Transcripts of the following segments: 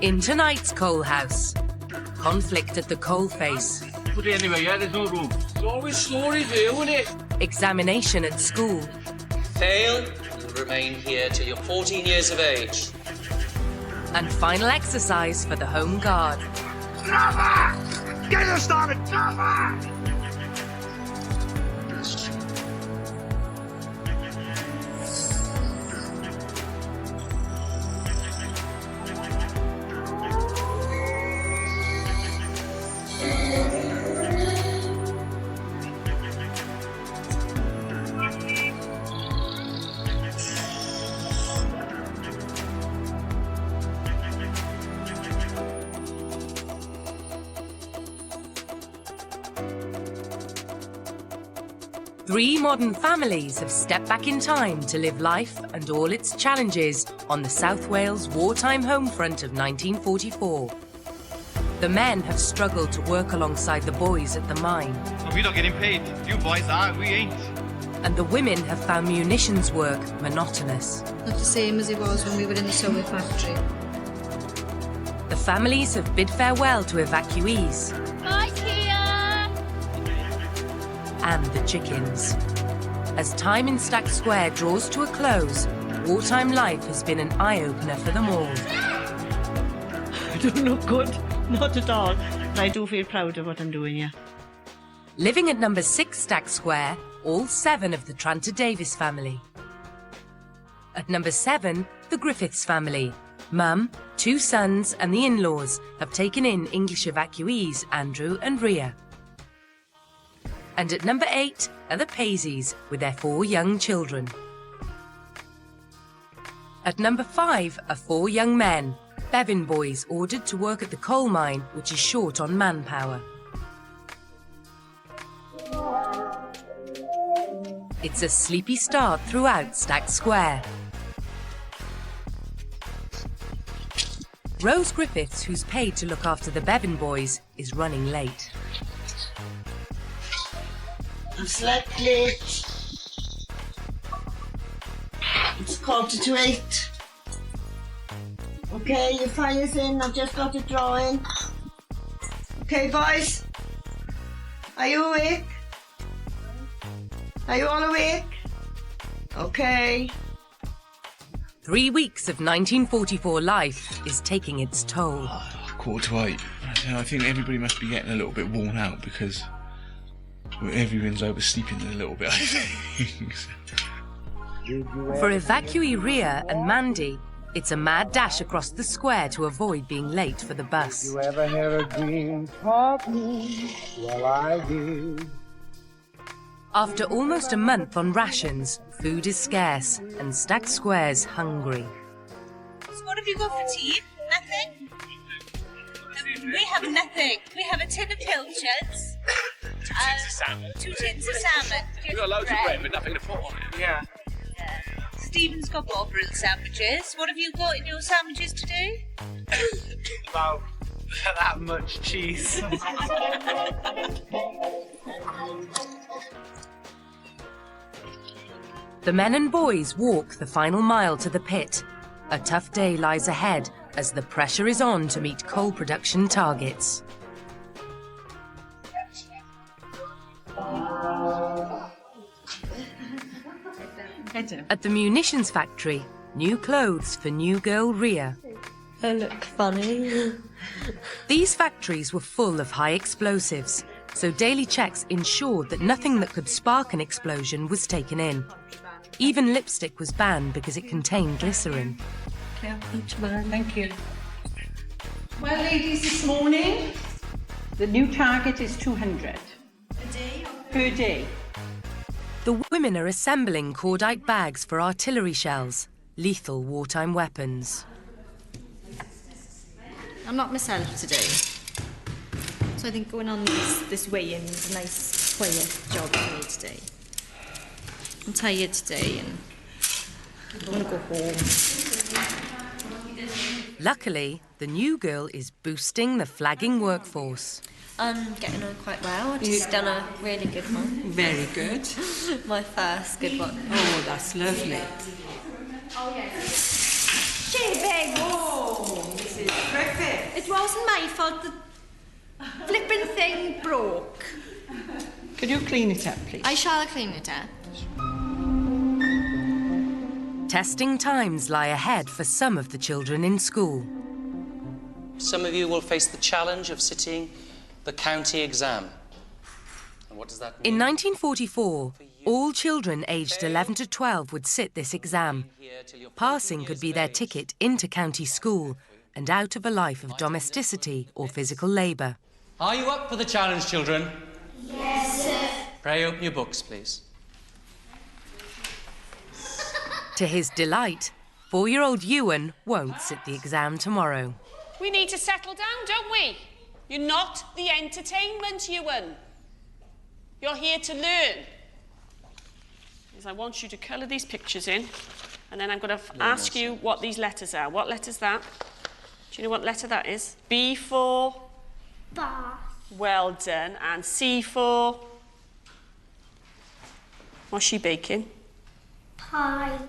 In tonight's Coal House, conflict at the coalface, Put it anyway, yeah, there's no room. It's always stories here, isn't it? examination at school, Fail, you'll remain here till you're 14 years of age. and final exercise for the Home Guard. Get us started! Three modern families have stepped back in time to live life and all its challenges on the South Wales wartime home front of 1944. The men have struggled to work alongside the boys at the mine, We're not getting paid. You boys are, we ain't. and the women have found munitions work monotonous. Not the same as it was when we were in the Soviet factory. The families have bid farewell to evacuees Bye, Kia! and the chickens. As time in Stack Square draws to a close, wartime life has been an eye-opener for them all. I don't look good, not at all. But I do feel proud of what I'm doing, yeah. Living at number 6 Stack Square, all 7 of the Tranter Davis family. At number 7, the Griffiths family. Mum, 2 sons and the in-laws have taken in English evacuees Andrew and Ria. And at number 8 are the Paiseys with their 4 young children. At number 5 are 4 young men, Bevan boys ordered to work at the coal mine, which is short on manpower. It's a sleepy start throughout Stack Square. Rose Griffiths, who's paid to look after the Bevan boys, is running late. I'm slightly late. It's 7:45. Okay, your fire's in. I've just got it drawing. Okay, boys. Are you awake? Are you all awake? Okay. 3 weeks of 1944 life is taking its toll. 7:45. I think everybody must be getting a little bit worn out because everyone's oversleeping a little bit, I think. For evacuee Ria and Mandy, it's a mad dash across the square to avoid being late for the bus. You ever hear a dream of me? Well, I did. After almost a month on rations, food is scarce and Stack Square's hungry. So what have you got for tea? Nothing? We have nothing. We have a tin of pilchards. 2 tins of salmon. 2 tins of salmon. We've got loads of bread, but nothing to put on it. Yeah. Stephen's got Bovril sandwiches. What have you got in your sandwiches today? About that much cheese. The men and boys walk the final mile to the pit. A tough day lies ahead as the pressure is on to meet coal production targets. At the munitions factory, new clothes for new girl Ria. I look funny. These factories were full of high explosives, so daily checks ensured that nothing that could spark an explosion was taken in. Even lipstick was banned because it contained glycerin. Thank you. Well, ladies, this morning, the new target is 200. Per day. The women are assembling cordite bags for artillery shells, lethal wartime weapons. I'm not myself today. So I think going on this weigh-in is a nice, quiet job for me today. I'm tired today and I want to go home. Luckily, the new girl is boosting the flagging workforce. I'm getting on quite well. I've just done a really good one. Very good. My first good one. Oh, that's lovely. Cheers, It wasn't my fault. The flipping thing broke. Could you clean it up, please? I shall clean it up. Testing times lie ahead for some of the children in school. Some of you will face the challenge of sitting the county exam. And what does that mean? In 1944, all children aged 11 to 12 would sit this exam. Passing could be their ticket into county school and out of a life of domesticity or physical labour. Are you up for the challenge, children? Yes, sir. Pray open your books, please. To his delight, 4-year-old Ewan won't sit the exam tomorrow. We need to settle down, don't we? You're not the entertainment, Ewan. You're here to learn. I want you to colour these pictures in, and then I'm going to ask you what these letters are. What letter's that? Do you know what letter that is? B for? Bath. Well done. And C for? What's she baking? Pie.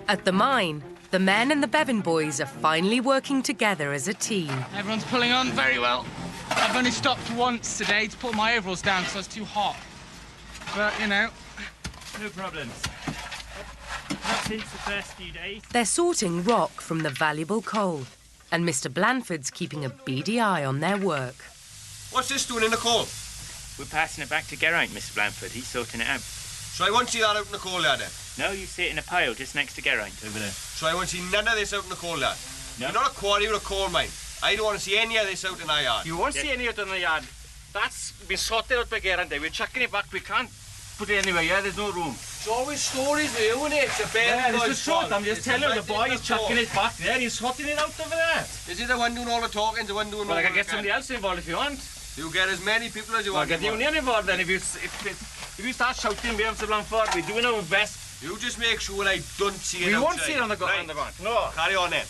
At the mine, the men and the Bevan boys are finally working together as a team. Everyone's pulling on very well. I've only stopped once today to put my overalls down because it's too hot. But, you know, no problems. Not since the first few days. They're sorting rock from the valuable coal, and Mr. Blanford's keeping a beady eye on their work. What's this doing in the coal? We're passing it back to Geraint, Mr. Blanford. He's sorting it out. So I won't see that out in the coal yard then? No, you see it in a pile just next to Geraint over there. So I won't see none of this out in the coal yard? No. You're not a quarry, you're a coal mine. I don't want to see any of this out in our yard. You won't see any of it in the yard. That's been sorted out by Geraint. We're chucking it back. We can't put it anywhere. Yeah, there's no room. It's always stories there, isn't it? It's a bad it's just short. I'm just telling you, the boy is chucking it back there. He's sorting it out over there. Is he the one doing all the talking, the one doing all the... Well, I can get somebody else involved if you want. You get as many people as you want. I'll get the union involved then. If you start shouting, we have to Blanford. We're doing our best. You just make sure I don't see it We outside. won't see it on the ground. No. Carry on then.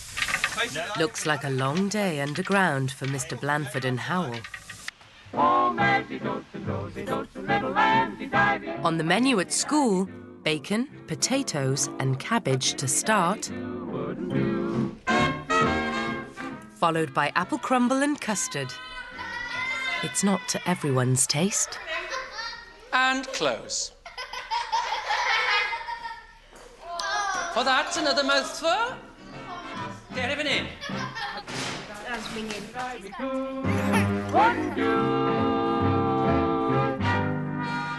Looks like a long day underground for Mr. Blanford and Howell. On the menu at school, bacon, potatoes and cabbage to start, followed by apple crumble and custard. It's not to everyone's taste. And close. For that, another mouthful. Get it in.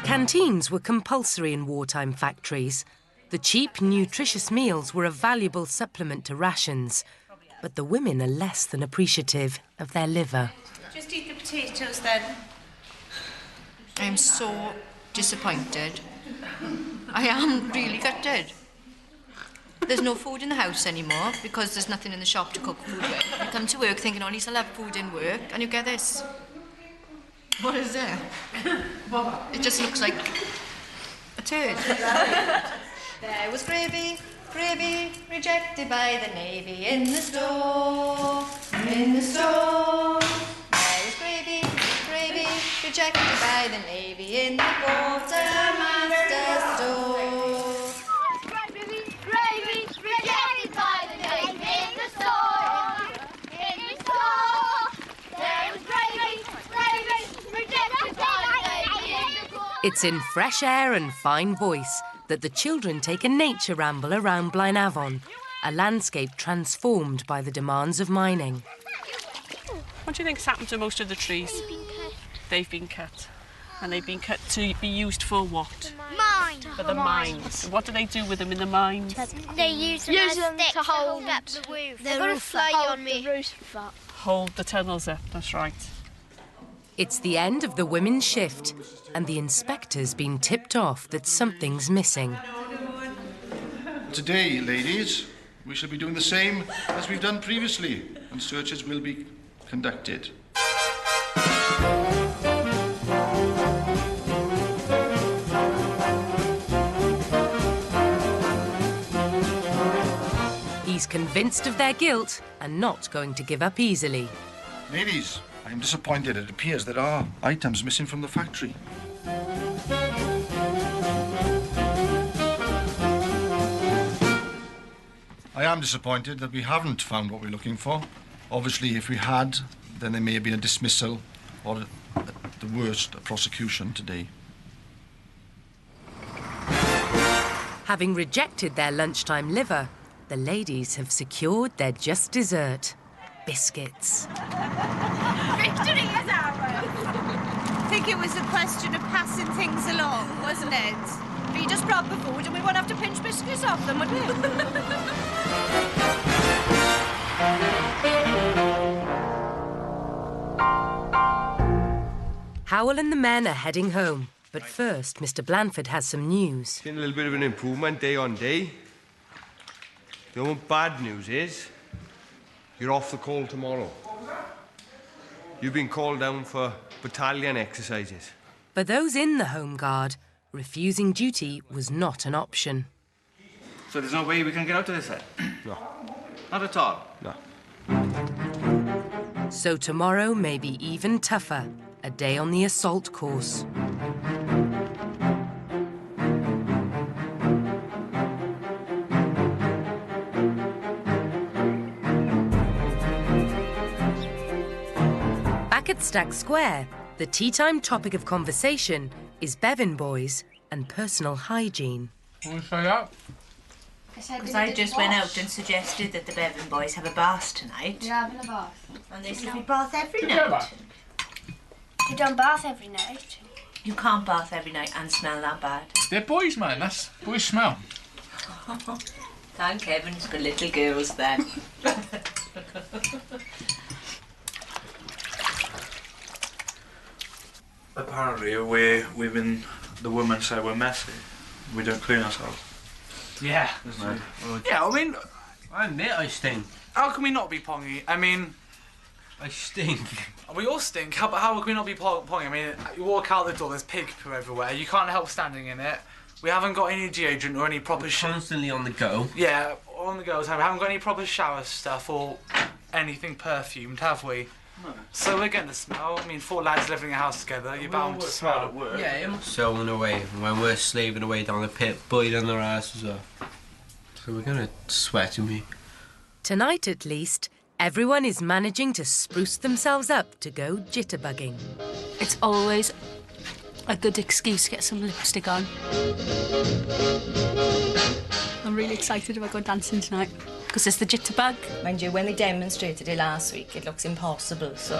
Canteens were compulsory in wartime factories. The cheap, nutritious meals were a valuable supplement to rations, but the women are less than appreciative of their liver. Just eat the potatoes then. I'm so disappointed. I am really gutted. There's no food in the house anymore because there's nothing in the shop to cook food with. You come to work thinking, oh, at least I'll have food in work, and you get this. What is it? It just looks like a turd. There was gravy, rejected by the Navy in the store, in the store. There was gravy, rejected by the Navy in the quartermaster's store. It's in fresh air and fine voice that the children take a nature ramble around Blaenavon, a landscape transformed by the demands of mining. What do you think's happened to most of the trees? They've been cut. And they've been cut to be used for what? Mines. For the mines. What do they do with them in the mines? They use them to hold up the roof. They're going to fly on me. Hold the tunnels up, that's right. It's the end of the women's shift, and the inspector's been tipped off that something's missing. Today, ladies, we shall be doing the same as we've done previously, and searches will be conducted. He's convinced of their guilt and not going to give up easily. Ladies, I am disappointed. It appears there are items missing from the factory. I am disappointed that we haven't found what we're looking for. Obviously, if we had, then there may have been a dismissal or, at the worst, a prosecution today. Having rejected their lunchtime liver, the ladies have secured their just dessert, biscuits. Victory is ours! I think it was a question of passing things along, wasn't it? But you just brought the food and we won't have to pinch biscuits off them, would we? Howell and the men are heading home, but first Mr. Blanford has some news. Been a little bit of an improvement day on day. The only bad news is you're off the call tomorrow. You've been called down for battalion exercises. For those in the Home Guard, refusing duty was not an option. So there's no way we can get out of this then? No. Not at all? No. So tomorrow may be even tougher, a day on the assault course. Back at Stack Square, the tea-time topic of conversation is Bevan boys and personal hygiene. Want to say that? Because I just went out and suggested that the Bevan boys have a bath tonight. You're having a bath. And they said we bath every night. You don't bath every night. You can't bath every night and smell that bad. They're boys, man. That's boys smell. Thank heavens for little girls then. Apparently, women, the women say we're messy. We don't clean ourselves. Yeah. Isn't it? Yeah, I mean, I admit I stink. how can we not be pongy? I mean, I stink. we all stink. How can we not be pongy? I mean, you walk out the door, there's pig poo everywhere. You can't help standing in it. We haven't got any deodorant or any proper Constantly on the go. Yeah, on the go. We haven't got any proper shower stuff or anything perfumed, have we? No. So we're getting the smell. I mean, 4 lads living in a house together, you're bound to smell. Yeah, sewing away when we're slaving away down the pit, biting their asses off. So we're gonna sweat in me. Tonight, at least, everyone is managing to spruce themselves up to go jitterbugging. It's always a good excuse to get some lipstick on. I'm really excited about going dancing tonight because it's the jitterbug. Mind you, when they demonstrated it last week, it looks impossible, so...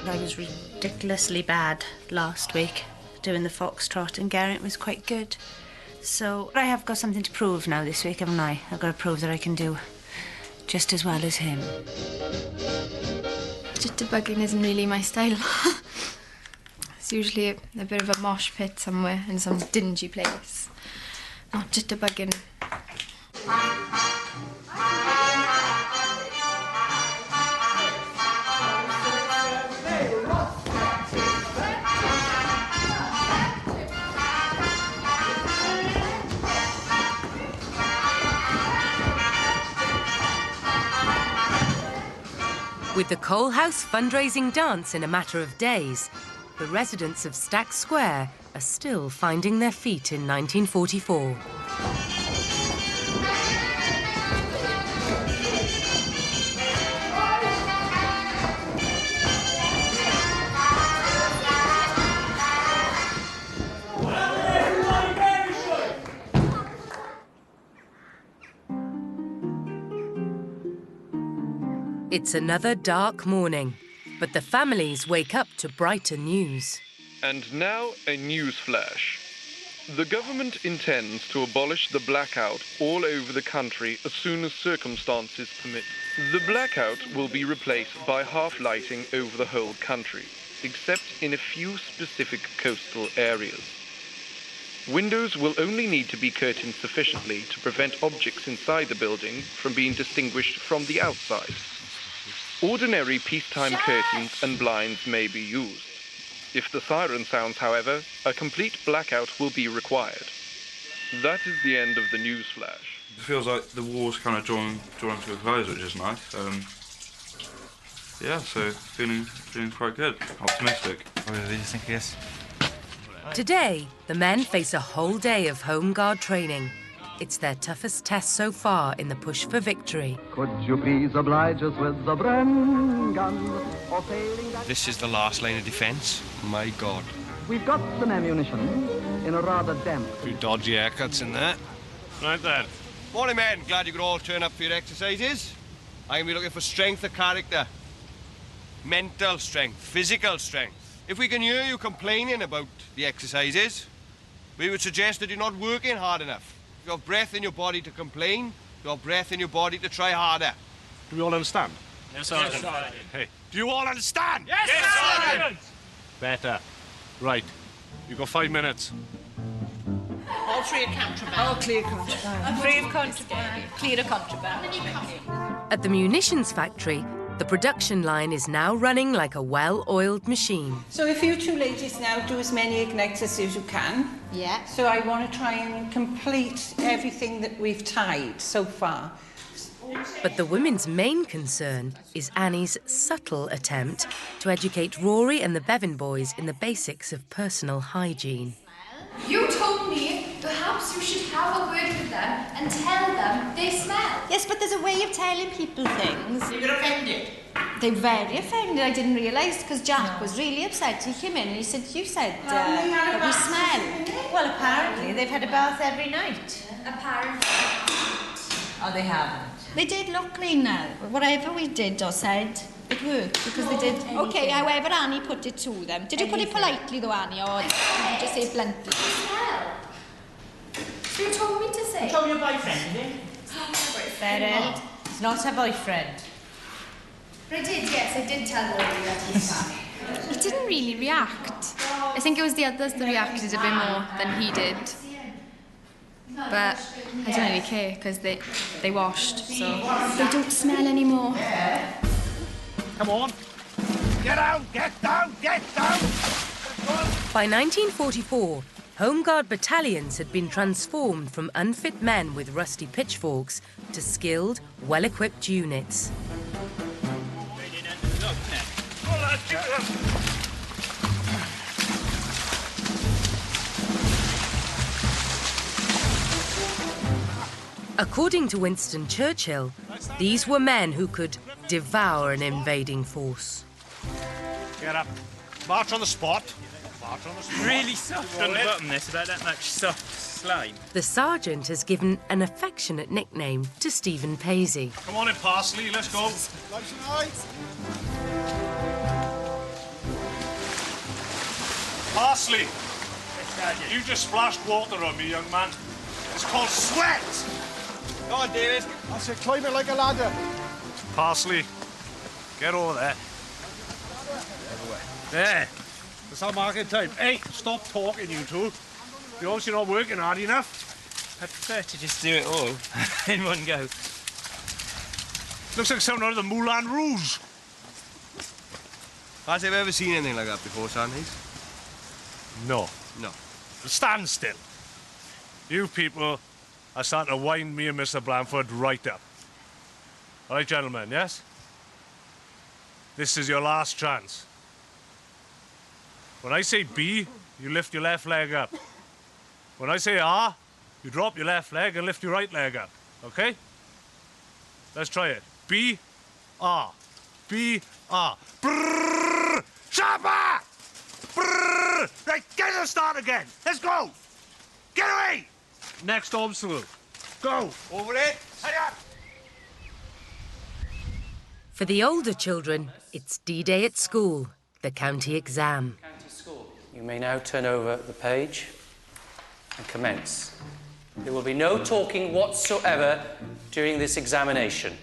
I was ridiculously bad last week doing the foxtrot and Geraint was quite good. So I have got something to prove now this week, haven't I? I've got to prove that I can do just as well as him. Jitterbugging isn't really my style. It's usually a bit of a mosh pit somewhere in some dingy place. Not jitterbugging. With the Coal House fundraising dance in a matter of days, the residents of Stack Square are still finding their feet in 1944. It's another dark morning, but the families wake up to brighter news. And now a news flash. The government intends to abolish the blackout all over the country as soon as circumstances permit. The blackout will be replaced by half-lighting over the whole country, except in a few specific coastal areas. Windows will only need to be curtained sufficiently to prevent objects inside the building from being distinguished from the outside. Ordinary peacetime curtains and blinds may be used. If the siren sounds, however, a complete blackout will be required. That is the end of the news flash. It feels like the war's kind of drawn to a close, which is nice. Yeah, so feeling quite good, optimistic. What do you think it is? Today, the men face a whole day of Home Guard training. It's their toughest test so far in the push for victory. Could you please oblige us with the Bren gun? Or failing that, This is the last line of defence. My God. we've got some ammunition in a rather damp. A few dodgy haircuts in there. Right then. Morning, men. Glad you could all turn up for your exercises. I'm going to be looking for strength of character. Mental strength, physical strength. If we can hear you complaining about the exercises, we would suggest that you're not working hard enough. You have breath in your body to complain, you have breath in your body to try harder. Do we all understand? Yes, Sergeant. Hey, do you all understand? Yes, Sergeant! Better. Right. You've got 5 minutes. All free of contraband. All clear contraband. Free of contraband. Clear of contraband. At the munitions factory, the production line is now running like a well-oiled machine. So if you two ladies now do as many ignites as you can. Yeah. So I want to try and complete everything that we've tied so far. But the women's main concern is Annie's subtle attempt to educate Rory and the Bevan boys in the basics of personal hygiene. You told me perhaps you should have a word with them and tell them they smell. Yes, but there's a way of telling people things. You're offended. They're very offended. I didn't realise because Jack was really upset. He came in and he said, "You said that we smell." Well, apparently they've had a bath every night. Apparently. Oh, they haven't. They did look clean now. Whatever we did or said, it worked because they did. Okay, however Annie put it to them. Did you put it politely though, Annie, or did you just say bluntly? Smell. You told me to say. You told your boyfriend, did you? It's not my boyfriend. Beryl, it's not her boyfriend. I did, yes, I did tell Rory that he's fine. He didn't really react. I think it was the others that reacted a bit more than he did. But I don't really care because they washed, so they don't smell anymore. Come on. Get out, get down, get down! By 1944, Home Guard battalions had been transformed from unfit men with rusty pitchforks to skilled, well-equipped units. According to Winston Churchill, these were men who could devour an invading force. Get up. March on the spot. March on the spot. Really soft on the bottom, there's about that much soft slime. The sergeant has given an affectionate nickname to Stephen Paisley. Come on in, Parsley, let's go. Parsley, you just splashed water on me, young man. It's called sweat. Go on, David. I said climb it like a ladder. Parsley, get over there. There. It's our market time. Hey, stop talking, you two. You're obviously not working hard enough. I prefer to just do it all in one go. Looks like something out of the Moulin Rouge. Has you ever seen anything like that before, Sandys? No. No. Stand still. You people are starting to wind me and Mr. Blanford right up. All right, gentlemen, yes? This is your last chance. When I say B, you lift your left leg up. When I say R, you drop your left leg and lift your right leg up, okay? Let's try it. B, R. B, R. Brrrr! Sharper! Brrrr! Right, get to the start again. Let's go! Get away! Next obstacle. Go! Over it. Hurry up! For the older children, it's D-Day at school, the county exam. County School. You may now turn over the page and commence. There will be no talking whatsoever during this examination.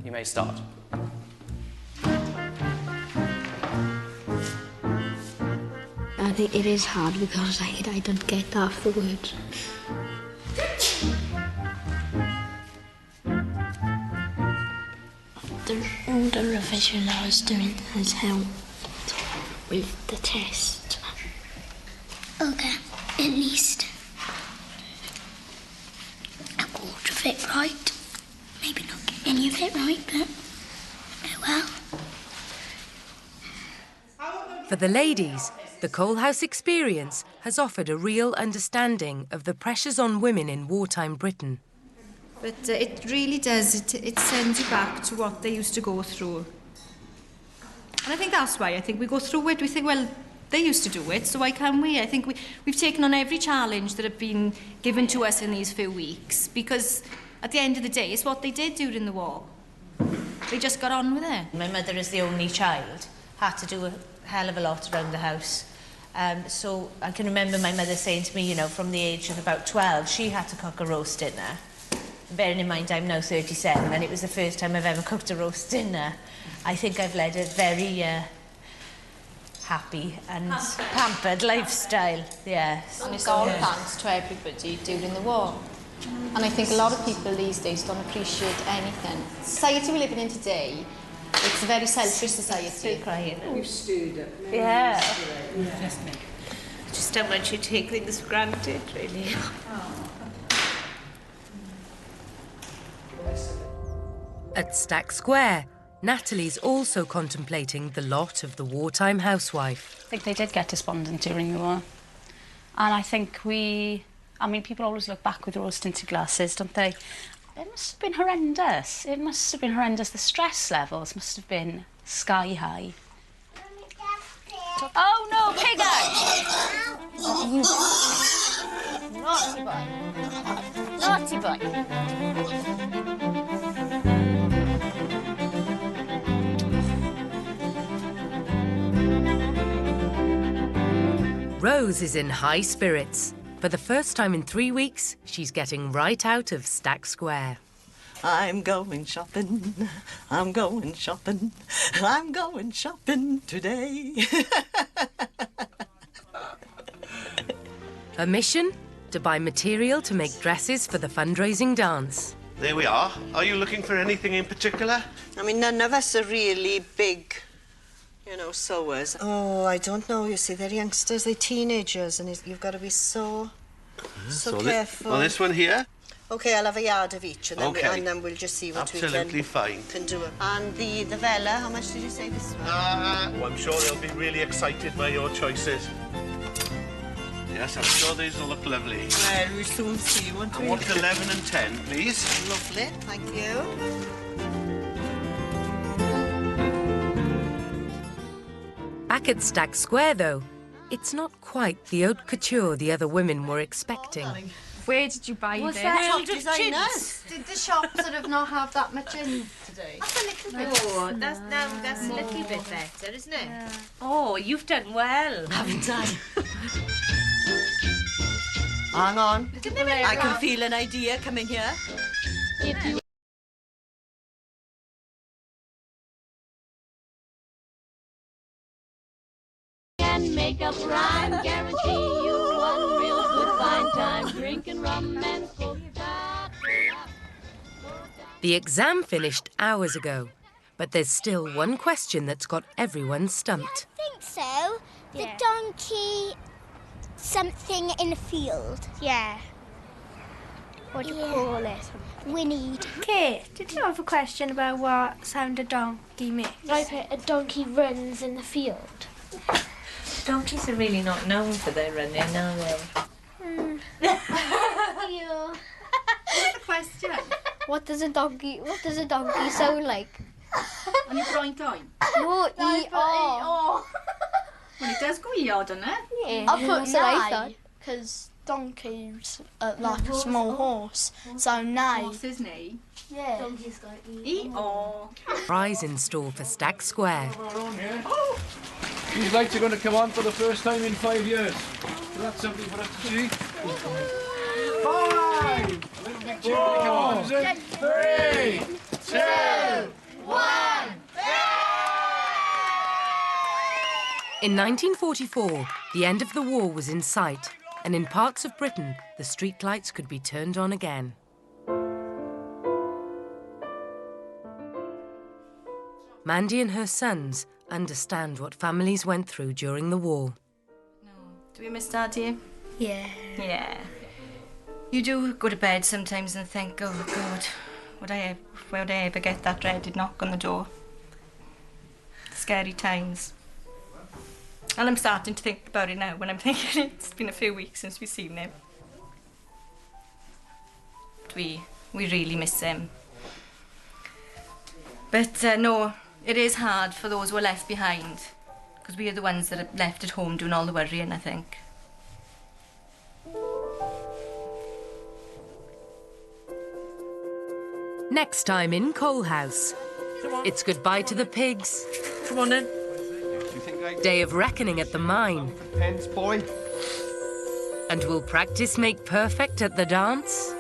You may start. I think it is hard because I don't get half the words. All the revision I was doing has helped with the test. Okay, at least a quarter of it right. Maybe not get any of it right, but oh well. For the ladies, The Coal House experience has offered a real understanding of the pressures on women in wartime Britain. But it really does, it sends you back to what they used to go through. And I think that's why, I think we go through it, we think, well, they used to do it, so why can't we? I think we've taken on every challenge that have been given to us in these few weeks, because at the end of the day, it's what they did during the war. They just got on with it. My mother is the only child, had to do a hell of a lot around the house. So I can remember my mother saying to me, you know, from the age of about 12, she had to cook a roast dinner. Bearing in mind I'm now 37 and it was the first time I've ever cooked a roast dinner. I think I've led a very happy and pampered lifestyle, yes. And it's all thanks to everybody during the war. And I think a lot of people these days don't appreciate anything. Society we're living in today, it's a very selfish society. Still crying. We've stirred up. Yeah. Just don't want you to take things for granted, really. At Stack Square, Natalie's also contemplating the lot of the wartime housewife. I think they did get despondent during the war. And I think people always look back with rose-tinted glasses, don't they? It must have been horrendous. It must have been horrendous. The stress levels must have been sky high. Oh no, pig out! Naughty boy. Naughty boy. Rose is in high spirits. For the first time in 3 weeks, she's getting right out of Stack Square. I'm going shopping, I'm going shopping, I'm going shopping today. Her mission? To buy material to make dresses for the fundraising dance. There we are. Are you looking for anything in particular? I mean, none of us are really big, sewers. Oh, I don't know. You see, they're youngsters, they're teenagers, and you've got to be so careful. On this one here? OK, I'll have a yard of each, and then, OK. and then we'll just see what Absolutely we fine. can do. And the Vella, how much did you say this one? Well, I'm sure they'll be really excited by your choices. Yes, I'm sure these will look lovely. Well, we'll soon see, won't we? I want 11 and 10, please. Lovely, thank you. Back at Stack Square, though, it's not quite the haute couture the other women were expecting. Where did you buy Was this? that designers? Did the shop sort of not have that much in today? That's a little bit. Oh, that's a little bit better, isn't it? Yeah. Oh, you've done well, haven't I? Hang on. I can feel an idea coming here. Makeup rhyme, guarantee you one real good fine time. Drinking rum and smoking. The exam finished hours ago, but there's still one question that's got everyone stumped. I think so. The donkey something in a field. Yeah. What do you call it? Whinnied. Kate, did you have a question about what sound a donkey makes? I put a donkey runs in the field. Donkeys are really not known for their running, are they? Yeah. What's the question? What does a donkey sound like? On your point time? No, E-R. Well, it does go E-R, doesn't it? Yeah. I put That's what I thought. neigh, because donkeys are like a small horse, so neigh. Horses neigh. Yeah. Donkeys go E-R. Prize in store for Stack Square. These lights are going to come on for the first time in 5 years. So that's something for us to see. 5! Little big cheer when they come on, is it? 3, 2, 1. In 1944, the end of the war was in sight, and in parts of Britain, the streetlights could be turned on again. Mandy and her sons understand what families went through during the war. Do we miss Daddy? Yeah. Yeah. You do go to bed sometimes and think, oh God, would I ever get that dreaded knock on the door? Scary times. And I'm starting to think about it now when I'm thinking it's been a few weeks since we've seen him. But we really miss him. But no, it is hard for those who are left behind, because we are the ones that are left at home doing all the worrying, I think. Next time in Coal House, it's goodbye to the pigs. Come on then. Day of reckoning at the mine. Pence, boy. And will practice make perfect at the dance?